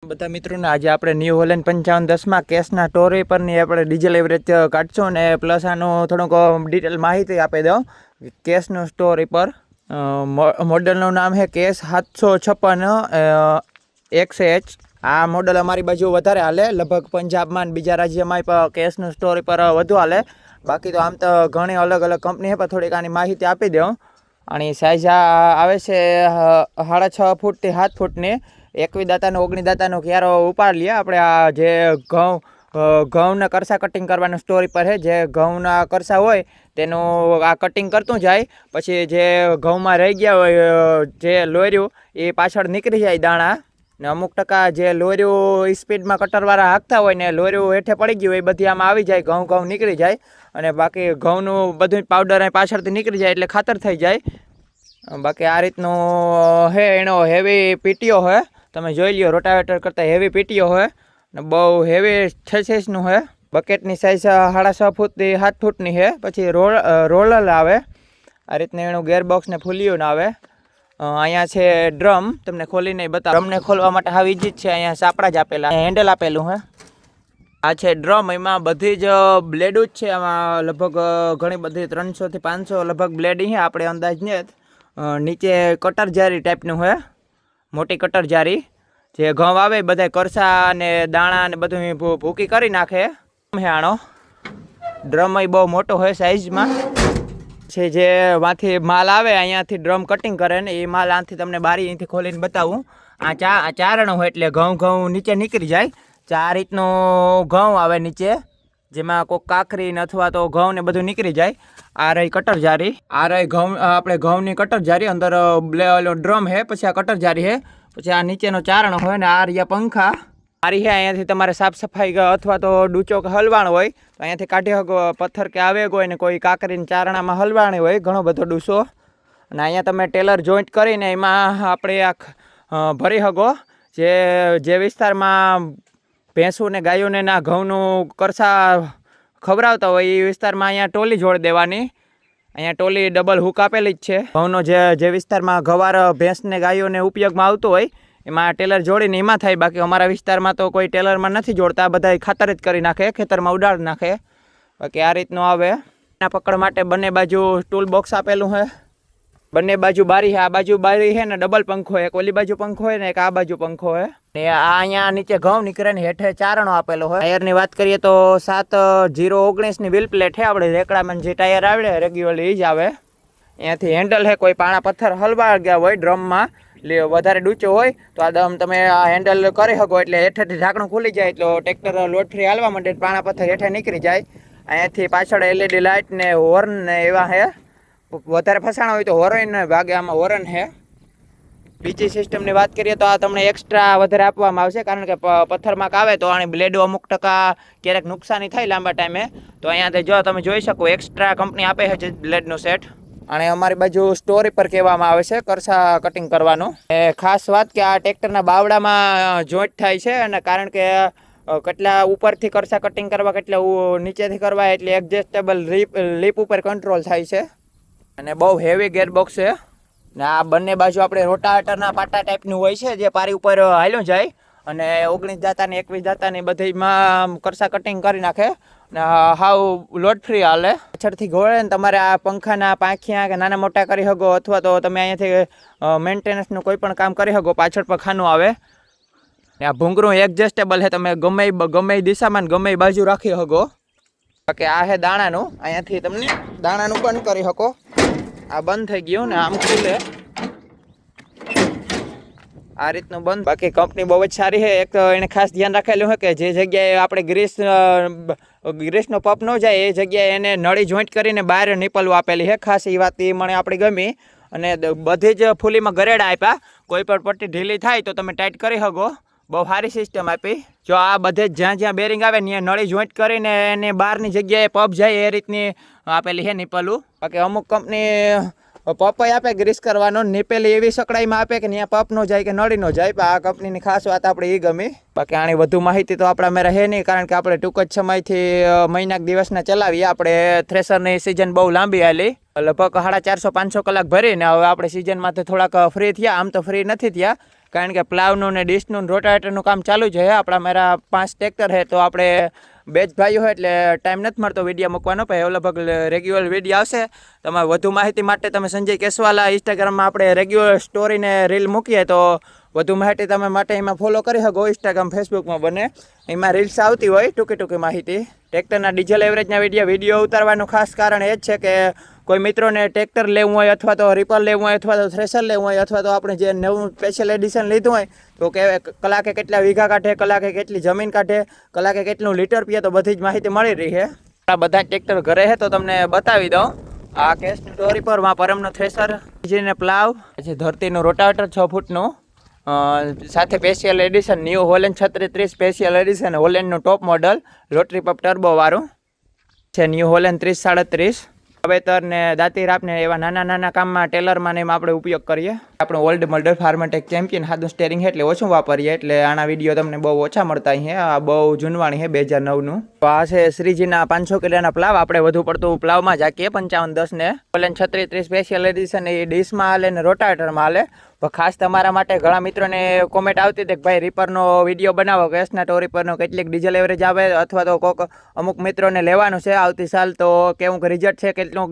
બધા મિત્રોને આજે આપણે ન્યૂ હોલેન્ડ 5510 કેસના ટોરી પરની આપણે ડીઝલ એવરેજ કાઢશું અને પ્લસ આનું થોડુંક ડિટેલ માહિતી આપી દઉં કેસનું સ્ટોરી પર મોડલનું નામ છે કેસ 756 XH। આ મોડલ અમારી બાજુ વધારે હાલે, લગભગ પંજાબમાં બીજા રાજ્યમાં પણ કેસનું સ્ટોરી પર વધુ હાલે। બાકી તો આમ તો ઘણી અલગ અલગ કંપની છે, પણ થોડીક આની માહિતી આપી દઉં। આની સાઇઝ આવે છે 6.5 ફૂટથી 7 ફૂટની। 21 દાંતાનો 19 દાંતાનો ક્યારો ઉપાડ લઈએ આપણે। આ જે ઘઉંના કરસા કટિંગ કરવાનું સ્ટોરી પર છે। જે ઘઉંના કરસા હોય તેનું આ કટિંગ કરતું જાય, પછી જે ઘઉંમાં રહી ગયા હોય જે લોર્યું એ પાછળ નીકળી જાય દાણા ને અમુક ટકા જે લોર્યું સ્પીડમાં કટરવાળા હાંકતા હોય ને લોર્યું હેઠે પડી ગયું હોય એ બધી આમાં આવી જાય, ઘઉં નીકળી જાય અને બાકી ઘઉંનું બધું પાવડર પાછળથી નીકળી જાય એટલે ખાતર થઈ જાય। બાકી આ રીતનું હે, એનો હેવી પીટીઓ હોય, તમે જોઈ લ્યો રોટાવેટર કરતાં હેવી પીટીઓ હોય ને બહુ હેવી 6 છે। બકેટની સાઇઝ 6.5 ફૂટથી 7 ફૂટની છે। પછી રોલર આવે, આ રીતનું એનું ગેરબોક્સ ને ફૂલિયું આવે। અહીંયા છે ડ્રમ, તમને ખોલીને બતાવો। ડ્રમને ખોલવા માટે હાવ ઈજી જ છે, અહીંયા સાપડા જ આપેલા, હેન્ડલ આપેલું છે। આ છે ડ્રમ, એમાં બધી જ બ્લેડો જ છે, આમાં લગભગ ઘણી બધી 300 થી 500 લગભગ બ્લેડ છે આપણે અંદાજ ને। નીચે કટર જારી ટાઈપનું છે, મોટી કટર જારી, જે ઘઉં આવે બધા કરસા અને દાણા ને બધું ભૂકી કરી નાખે છે। આનો ડ્રમ બહુ મોટો હોય સાઇઝમાં છે। જે માંથી માલ આવે અહીંયાથી ડ્રમ કટિંગ કરે ને એ માલ આથી તમને બારી અહીંથી ખોલીને બતાવું। આ ચારણ હોય એટલે ઘઉં નીચે નીકળી જાય। આ રીતનું ઘઉં આવે નીચે, જેમાં કોઈ કાકરી ને અથવા તો ઘઉં ને બધું નીકળી જાય। આ રહી કટર જારી, આ રહી ઘઉં, આપણે ઘઉંની કટર જારી, અંદર ડ્રમ છે, પછી આ કટર જારી છે, પછી આ નીચેનો ચારણ હોય ને આ રહ્યા પંખા મારી છે। અહીંયાથી તમારે સાફ સફાઈ અથવા તો ડૂચો કે હલવાણ હોય તો અહીંયાથી કાઢી શકો, પથ્થર કે આવેગ હોય ને કોઈ કાકરીને ચારણામાં હલવાણી હોય ઘણો બધો ડૂસો, અને અહીંયા તમે ટેલર જોઈન્ટ કરીને એમાં આપણે આ ભરી શકો। જે વિસ્તારમાં ભેંસું ને ગાયોને ના ઘઉંનું કરસા ખવડાવતા હોય એ વિસ્તારમાં અહીંયા ટોલી જોડી દેવાની। અહીંયા ટોલી ડબલ હુક આપેલી જ છે। ઘઉંનો જે વિસ્તારમાં ગવાર ભેંસને ગાયોને ઉપયોગમાં આવતું હોય એમાં ટેલર જોડીને એમાં થાય। બાકી અમારા વિસ્તારમાં તો કોઈ ટેલરમાં નથી જોડતા, બધા ખાતર જ કરી નાખે, ખેતરમાં ઉડાડી નાખે। બાકી આ રીતનું આવે। એના પકડ માટે બંને બાજુ ટૂલ બોક્સ આપેલું છે, બંને બાજુ બારી છે। આ બાજુ બારી છે ને ડબલ પંખો, એક ઓલી બાજુ પંખો હોય ને એક આ બાજુ પંખો હોય ને। આ અહીંયા નીચે ઘઉં નીકળે ને હેઠે ચારણો આપેલો હોય। ટાયરની વાત કરીએ તો 7019ની વ્હીલ પ્લેટ છે, આપણે રેકડામાં જે ટાયર આવે રેગ્યુલર એ જ આવે। અહીંયાથી હેન્ડલ છે, કોઈ પાણા પથ્થર હલવા ગયા હોય ડ્રમમાં વધારે ડૂચો હોય તો આ દમ તમે આ હેન્ડલ કરી શકો એટલે હેઠેથી ઢાંકણું ખુલી જાય એટલે ટ્રેક્ટર લોડ ફ્રી હાલવા માટે પાણા પથ્થર હેઠે નીકળી જાય। અહીંયાથી પાછળ LED લાઇટ ને હોર્ન ને એવા છે, વધારે ફસાણા હોય તો હોરન ભાગે આમાં હોરન છે। બીજી સિસ્ટમની વાત કરીએ તો આ તમને એક્સ્ટ્રા વધારે આપવામાં આવશે, કારણ કે પથ્થરમાં આવે તો આની બ્લેડો અમુક ટકા ક્યારેક નુકસાની થાય લાંબા ટાઈમે, તો અહીંયાથી જો તમે જોઈ શકો એક્સ્ટ્રા કંપની આપે છે બ્લેડનું સેટ। અને અમારી બાજુ સ્ટોરી પર કહેવામાં આવે છે કરસા કટિંગ કરવાનું। ખાસ વાત કે આ ટ્રેક્ટરના બાવડામાં જોઈન્ટ થાય છે, અને કારણ કે કેટલા ઉપરથી કરસા કટિંગ કરવા કેટલા નીચેથી કરવા એટલે એડજસ્ટેબલ લીપ ઉપર કંટ્રોલ થાય છે, અને બહુ હેવી ગેરબોક્સ છે ને। આ બંને બાજુ આપણે રોટાવેટરના પાટા ટાઈપનું હોય છે, જે પારી ઉપર હાલ્યો જાય અને 19 દાંતાની 21 દાંતાની બધીમાં કરસા કટિંગ કરી નાખે ને હાવ લોડ ફ્રી હાલે। પાછળથી ઘોળે ને તમારે આ પંખાના પાંખિયા કે નાના મોટા કરી શકો, અથવા તો તમે અહીંયાથી મેન્ટેનન્સનું કોઈ પણ કામ કરી શકો, પાછળ પર ખાનું આવે ને। આ ભૂંગળું એડજસ્ટેબલ છે, તમે ગમે દિશામાં ગમે બાજુ રાખી શકો। બાકી આ છે દાણાનું, અહીંયાથી તમને દાણાનું બંધ કરી શકો। આ બંધ થઈ ગયું ને આમ ખુલે આ રીતનું બંધ। બાકી કંપની બહુ જ સારી છે। એક એને ખાસ ધ્યાન રાખેલું છે કે જે જગ્યાએ આપણે ગ્રીસનો પપ ન જાય એ જગ્યાએ એને નળી જોઈન્ટ કરીને બહાર નીપલવું આપેલી છે, ખાસ એ વાત એ મને આપણી ગમી। અને બધી જ ફૂલીમાં ગરેડા આપ્યા, કોઈ પણ પટ્ટી ઢીલી થાય તો તમે ટાઈટ કરી શકો, બહુ સારી સિસ્ટમ આપી। જો આ બધે જ્યાં બેરિંગ આવે ને નળી જોઈન્ટ કરીને એને બહારની જગ્યાએ પપ જાય એ રીતની આપેલી છે નીપલું। બાકી અમુક કંપની પપ આપે ગ્રીસ કરવાનો, નીપેલી એવી સકડાઈમાં આપે કે ત્યાં પપ નો જાય કે નળી નો જાય, આ કંપનીની ખાસ વાત આપણે એ ગમી। બાકી આની વધુ માહિતી તો આપણા મેરે રહે નહીં, કારણ કે આપણે ટૂંક જ સમયથી મહિનાક દિવસના ચલાવીએ। આપણે થ્રેસરની સિઝન બહુ લાંબી હાલી, લગભગ 450-500 કલાક ભરીને હવે આપણે સિઝનમાંથી થોડાક ફ્રી થયા, આમ તો ફ્રી નથી થયા, કારણ કે પ્લાવનું ને ડિશનું રોટાવેટરનું કામ ચાલુ છે. આપણા મારા 5 ટ્રેક્ટર છે તો આપણે 2 જ ભાઈઓ હોય એટલે ટાઈમ નથી મળતો વિડીયો મૂકવાનો. પણ એ લગભગ રેગ્યુલર વિડીયો આવશે. તમારે વધુ માહિતી માટે તમે સંજય કેસવાલા ઇન્સ્ટાગ્રામમાં આપણે રેગ્યુલર સ્ટોરીને રીલ મૂકીએ તો વધુ માહિતી તમે માટે એમાં ફોલો કરી શકો. ઇન્સ્ટાગ્રામ ફેસબુકમાં બને એમાં રીલ્સ આવતી હોય ટૂંકી માહિતી. ટ્રેક્ટરના ડીઝલ એવરેજના વિડીયો ઉતારવાનું ખાસ કારણ એ જ છે કે કોઈ મિત્રોને ટ્રેક્ટર લેવું હોય અથવા તો રીપર લેવું હોય અથવા તો થ્રેશર લેવું હોય અથવા તો આપણે જે નવું સ્પેશિયલ એડિશન લીધું હોય તો કે કલાકે કેટલા વીઘા કાઢે, કલાકે કેટલી જમીન કાઢે, કલાકે કેટલું લીટર પીએ તો બધી જ માહિતી મળી રહી છે. આ બધા ટ્રેક્ટર ઘરે છે તો તમને બતાવી દઉં. આ કેસની ડોરી પર પરમનું થ્રેશર, જેને પ્લાવ, પછી ધરતીનું રોટાવેટર 6 ફૂટનું, સાથે special edition new Holland 3630 special edition, હોલેન્ડનું ટોપ મોડલ રોટરી પંપ ટર્બોવાળું છે. ન્યૂ હોલેન્ડ 3037 વાવેતર ને દાંતી રાપને એવા નાના કામમાં ટેલરમાં ને એમાં આપણે ઉપયોગ કરીએ. આપણું ઓલ્ડ મોડલ ફાર્માટેક ચેમ્પિયન સાદું સ્ટેરિંગ એટલે ઓછું વાપરીએ એટલે આના વિડીયો તમને બહુ ઓછા મળતા છે. આ બહુ જૂનવાણી છે 2009નું. તો આ છે શ્રીજીના 500 કિલોના પ્લાવ. આપણે વધુ પડતું પ્લાવમાં જ હાકીએ 5510 ને હોલેન્ડ 3630 સ્પેશિયલ એડિશન એ ડીશમાં હાલે ને રોટાવેટરમાં હાલે. પણ ખાસ તમારા માટે ઘણા મિત્રોને કોમેન્ટ આવતી હતી કે ભાઈ રીપરનો વિડીયો બનાવો, કેસના ટોરી પરનો કેટલીક ડીઝલ એવરેજ આવે અથવા તો કોઈક અમુક મિત્રોને લેવાનું છે આવતી સાલ તો કેવું રિઝલ્ટ છે, કેટલું